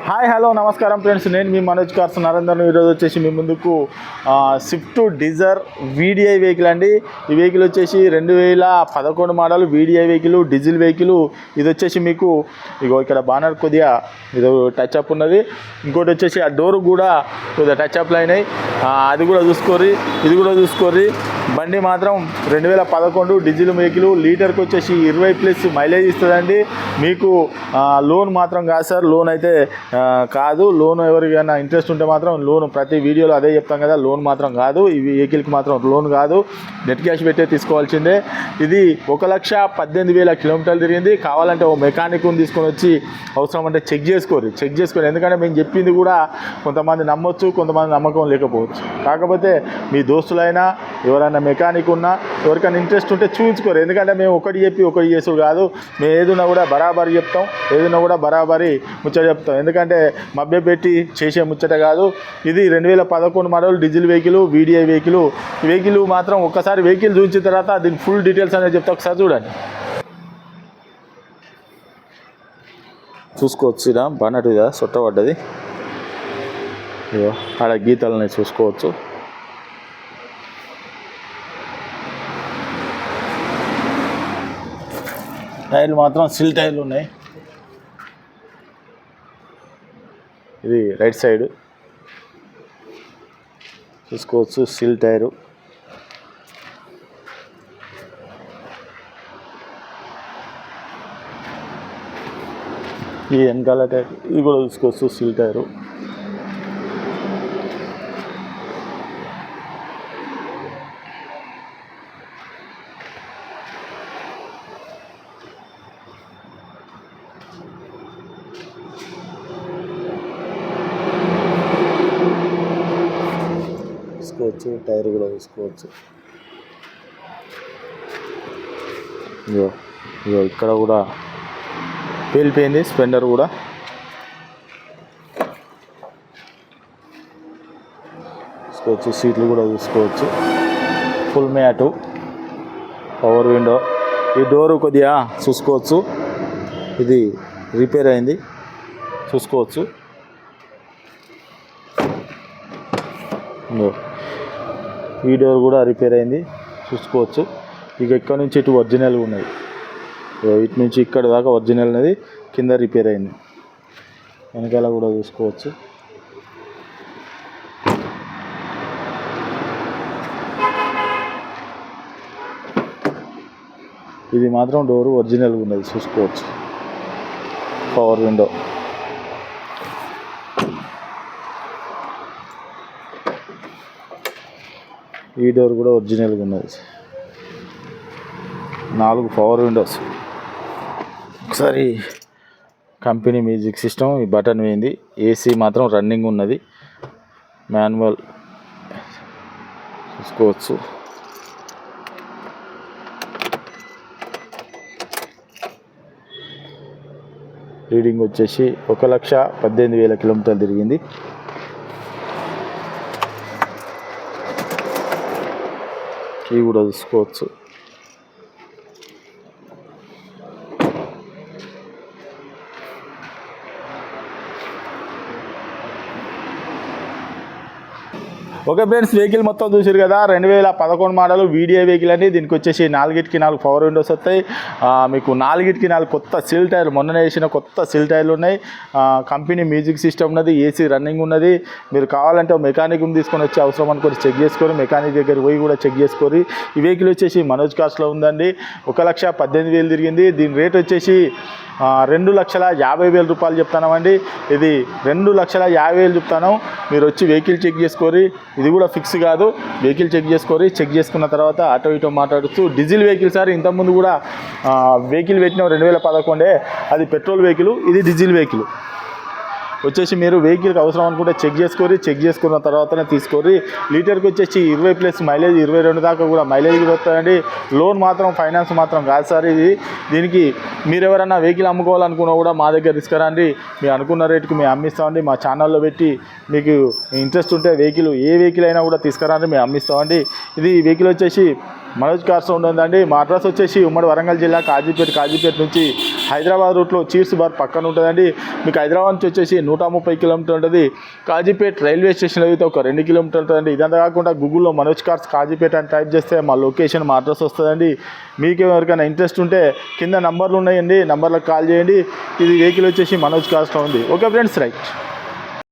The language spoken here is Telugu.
హాయ్ హలో నమస్కారం ఫ్రెండ్స్, నేను మీ మనోజ్ కార్స్ నరేందర్. ఈరోజు వచ్చేసి మీ ముందుకు స్విఫ్ట్ డిజైర్ వీడిఐ వెహికల్ అండి. ఈ వెహికల్ వచ్చేసి 2011 model VDI vehicle, diesel vehicle. ఇది వచ్చేసి మీకు ఇగో ఇక్కడ బానర్ కొద్దిగా ఇది టచ్ అప్ ఉన్నది. ఇంకోటి వచ్చేసి ఆ డోర్ కూడా కొద్దిగా టచ్ అప్లు అయినాయి, అది కూడా చూసుకోర్రి, ఇది కూడా చూసుకోర్రి. బండి మాత్రం 2011 డీజిల్ వెహికల్, లీటర్కి వచ్చేసి 20+ మైలేజ్ ఇస్తుందండి. మీకు లోన్ మాత్రం కాదు సార్, లోన్ అయితే కాదు. లోన్ ఎవరికైనా ఇంట్రెస్ట్ ఉంటే మాత్రం లోన్, ప్రతి వీడియోలో అదే చెప్తాం కదా, లోన్ మాత్రం కాదు. ఈ వెహికల్కి మాత్రం లోన్ కాదు, నెట్ క్యాష్ పెట్టే తీసుకోవాల్సిందే. ఇది 1,18,000 కిలోమీటర్లు తిరిగింది. కావాలంటే ఓ మెకానిక్ని తీసుకొని వచ్చి అవసరం అంటే చెక్ చేసుకోరు. ఎందుకంటే మేము చెప్పింది కూడా కొంతమంది నమ్మొచ్చు, కొంతమంది నమ్మకం లేకపోవచ్చు. కాకపోతే మీ దోస్తులైనా ఎవరైనా మెకానిక్ ఉన్నా ఎవరికైనా ఇంట్రెస్ట్ ఉంటే చూపించుకోరు. ఎందుకంటే మేము ఒకటి చెప్పి ఒకటి చేసుడు కాదు, మేము ఏదైనా కూడా బరాబరి చెప్తాం, ఏదైనా కూడా బరాబరి ముచ్చట చెప్తాం. ఎందుకంటే మభ్య పెట్టి చేసే ముచ్చట కాదు. ఇది 2011 model diesel vehicle, VDI vehicle. ఈ వెహికల్ మాత్రం ఒక్కసారి వెహికల్ చూసిన తర్వాత దీని ఫుల్ డీటెయిల్స్ అనేది చెప్తా, ఒకసారి చూడండి. చూసుకోవచ్చు, ఇలా బన్నట్టు ఇదా సొట్టబడ్డది, ఆడ గీతలని చూసుకోవచ్చు. టైర్లు మాత్రం సిల్ టైర్లు ఉన్నాయి. ఇది రైట్ సైడ్ చూసుకోవచ్చు, సిల్ టైరు. ఈ వెనకాల టైర్ ఇది కూడా చూసుకోవచ్చు, సిల్ టైరు. చూసుకోవచ్చు, టైర్ కూడా చూసుకోవచ్చు. ఇగో ఇక్కడ కూడా పేలిపోయింది, స్పెండర్ కూడా. చూసుకోవచ్చు, సీట్లు కూడా చూసుకోవచ్చు. Full mat, power window. ఈ డోరు కొద్దిగా చూసుకోవచ్చు, ఇది రిపేర్ అయింది, చూసుకోవచ్చు. ఈ డోర్ కూడా రిపేర్ అయింది, చూసుకోవచ్చు. ఇక ఇక్కడ నుంచి ఇటు ఒరిజినల్ ఉన్నది, ఇటు నుంచి ఇక్కడ దాకా ఒరిజినల్ అనేది, కింద రిపేర్ అయింది. వెనకాల కూడా చూసుకోవచ్చు. ఇది మాత్రం డోరు ఒరిజినల్గా ఉన్నది, చూసుకోవచ్చు. పవర్ విండో, ఈ డోర్ కూడా ఒరిజినల్గా ఉన్నది. 4 పవర్ విండోస్. ఒకసారి కంపెనీ మ్యూజిక్ సిస్టమ్, ఈ బటన్ పోయింది. ఏసీ మాత్రం రన్నింగ్ ఉన్నది, మాన్యువల్ చూసుకోవచ్చు. రీడింగ్ వచ్చేసి 1,18,000 కిలోమీటర్లు తిరిగింది. ఇవి కూడా చూసుకోవచ్చు. ఓకే ఫ్రెండ్స్, వెహికల్ మొత్తం చూసారు కదా. 2011 మోడల్ వీడిఐ వెహికల్ అండి. దీనికి వచ్చేసి 4కి 4 పవర్ విండోస్ వస్తాయి. మీకు 4కి 4 కొత్త సిల్ టైర్లు, మొన్ననే వేసిన కొత్త సిల్ టైర్లు ఉన్నాయి. కంపెనీ మ్యూజిక్ సిస్టమ్ ఉన్నది, ఏసీ రన్నింగ్ ఉన్నది. మీరు కావాలంటే మెకానిక్ని తీసుకొని వచ్చి అవసరం అనుకొని చెక్ చేసుకొని, మెకానిక్ దగ్గర పోయి కూడా చెక్ చేసుకొని. ఈ వెహికల్ వచ్చేసి మనోజ్ కార్స్లో ఉందండి. 1,18,000 తిరిగింది. దీని రేట్ వచ్చేసి 2,50,000 రూపాయలు చెప్తామండి. ఇది 2,50,000 చెప్తాను. మీరు వచ్చి వెహికల్ చెక్ చేసుకోరి. ఇది కూడా ఫిక్స్ కాదు, వెహికల్ చెక్ చేసుకోరి. చెక్ చేసుకున్న తర్వాత అటో ఇటో మాట్లాడుతూ. డీజిల్ వెహికల్ సార్, ఇంతకుముందు కూడా వెహికల్ పెట్టిన 2011, అది పెట్రోల్ వెహికల్, ఇది డీజిల్ వెహికల్. వచ్చేసి మీరు వెహికల్కి అవసరం అనుకుంటే చెక్ చేసుకోరి. చెక్ చేసుకున్న తర్వాతనే తీసుకోరి. లీటర్కి వచ్చేసి 20+ మైలేజ్, 22 దాకా కూడా మైలేజ్ కూడా వస్తుందండి. లోన్ మాత్రం, ఫైనాన్స్ మాత్రం కాదు సార్ ఇది. దీనికి మీరు ఎవరైనా వెహికల్ అమ్ముకోవాలనుకున్నా కూడా మా దగ్గర తీసుకురండి. మీరు అనుకున్న రేటుకి మేము అమ్మిస్తామండి. మా ఛానల్లో పెట్టి మీకు ఇంట్రెస్ట్ ఉంటే వెహికల్, ఏ వెహికల్ అయినా కూడా తీసుకురండి, మేము అమ్మిస్తామండి. ఇది వెహికల్ వచ్చేసి మనోజ్ కార్స్ ఉంటుందండి. మా అడ్రస్ వచ్చేసి ఉమ్మడి వరంగల్ జిల్లా కాజీపేట నుంచి హైదరాబాద్ రూట్లో చీర్స్ బార్ పక్కన ఉంటుందండి. మీకు హైదరాబాద్ నుంచి వచ్చేసి 130 కిలోమీటర్ ఉంటుంది. కాజీపేట రైల్వే స్టేషన్లో అయితే ఒక 2 కిలోమీటర్లు ఉంటుందండి. ఇదంతా కాకుండా గూగుల్లో మనోజ్ కార్స్ కాజీపేట అని టైప్ చేస్తే మా లొకేషన్, మా అడ్రస్ వస్తుందండి. మీకు ఎవరికైనా ఇంట్రెస్ట్ ఉంటే కింద నంబర్లు ఉన్నాయండి, నంబర్లకు కాల్ చేయండి. ఇది వెహికల్ వచ్చేసి మనోజ్ కార్స్లో ఉంది. Okay friends, right.